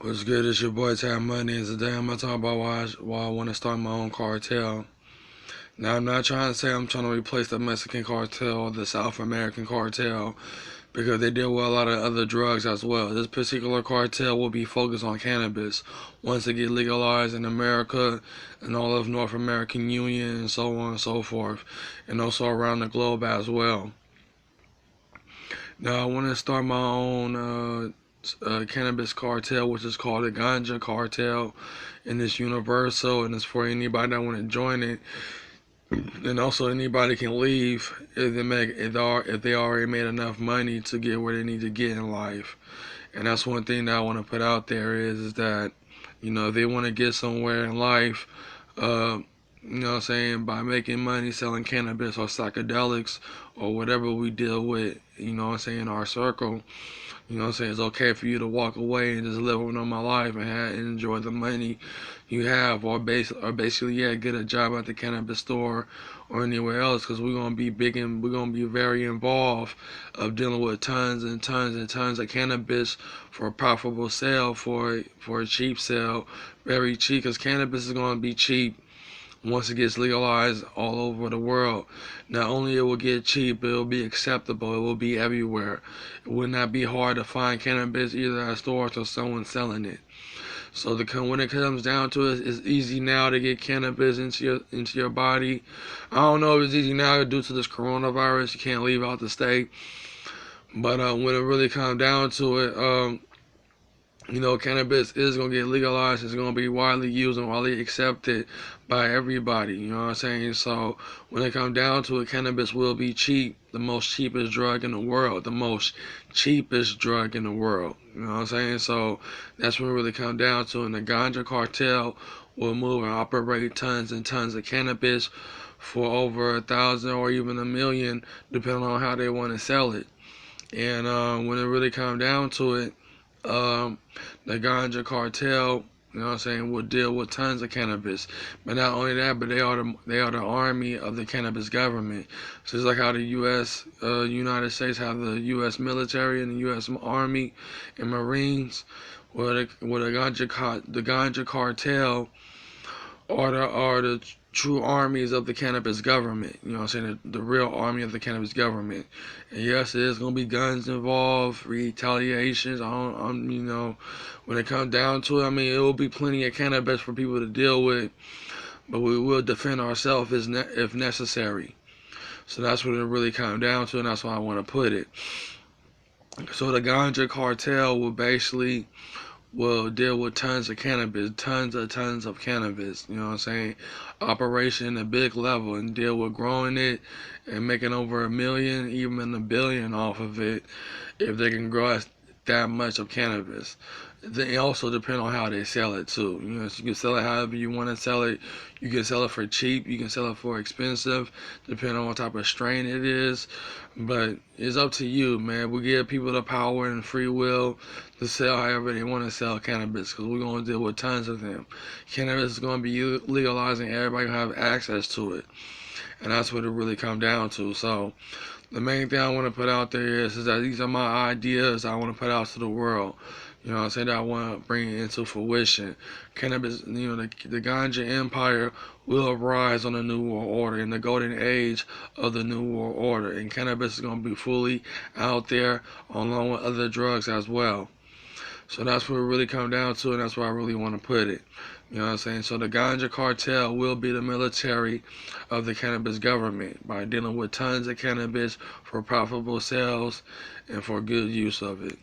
What's good? It's your boy Time Money. And today I'm gonna talk about why I want to start my own cartel. Now I'm not trying to say I'm trying to replace the Mexican cartel or the South American cartel because they deal with a lot of other drugs as well. This particular cartel will be focused on cannabis once it gets legalized in America and all of North American Union and so on and so forth, and also around the globe as well. Now I want to start my own cannabis cartel, which is called the Ganja Cartel, and it's universal, and it's for anybody that want to join it, and also anybody can leave if they already made enough money to get where they need to get in life. And that's one thing that I want to put out there is that if they want to get somewhere in life, uh, what I'm saying, by making money selling cannabis or psychedelics or whatever we deal with, what I'm saying, in our circle. What I'm saying? It's okay for you to walk away and just live a normal life and enjoy the money you have, or basically, yeah, get a job at the cannabis store or anywhere else, because we're gonna be big and we're gonna be very involved of dealing with tons and tons and tons of cannabis for a profitable sale, for a cheap sale, very cheap, because cannabis is gonna be cheap once it gets legalized all over the world. Not only it will get cheap, it will be acceptable. It will be everywhere. It will not be hard to find cannabis either at stores or someone selling it. So when it comes down to it, it's easy now to get cannabis into your body. I don't know if it's easy now due to this coronavirus. You can't leave out the state. But when it really comes down to it, cannabis is going to get legalized. It's going to be widely used and widely accepted by everybody. You know what I'm saying? So when it comes down to it, cannabis will be cheap. The most cheapest drug in the world. The most cheapest drug in the world. You know what I'm saying? So that's when it really comes down to it. And the ganja cartel will move and operate tons and tons of cannabis for over 1,000 or even 1,000,000, depending on how they want to sell it. And when it really comes down to it, the ganja cartel, will deal with tons of cannabis. But not only that, but they are the army of the cannabis government. So it's like how the United States have the U.S. military and the U.S. Army and Marines. The ganja cartel are the true armies of the cannabis government. You know what I'm saying? The real army of the cannabis government. And yes, there's gonna be guns involved, retaliations. When it comes down to it, it will be plenty of cannabis for people to deal with, but we will defend ourselves if necessary. So that's what it really comes down to, and that's why I want to put it. So the ganja cartel will deal with tons of cannabis, tons of cannabis, you know what I'm saying? Operation at a big level and deal with growing it and making over 1,000,000, even 1,billion off of it if they can grow that much of cannabis. They also depend on how they sell it too. So you can sell it however you want to sell it. You can sell it for cheap. You can sell it for expensive, depending on what type of strain it is. But it's up to you, man. We give people the power and free will to sell however they want to sell cannabis, because we're going to deal with tons of them. Cannabis is going to be legalized and everybody going to have access to it. And that's what it really comes down to. So the main thing I want to put out there is that these are my ideas I want to put out to the world. You know what I'm saying? That I want to bring it into fruition. Cannabis, the ganja empire will rise on the New World Order, in the golden age of the New World Order. And cannabis is going to be fully out there along with other drugs as well. So that's what it really comes down to, and that's where I really want to put it. You know what I'm saying? So the ganja cartel will be the military of the cannabis government by dealing with tons of cannabis for profitable sales and for good use of it.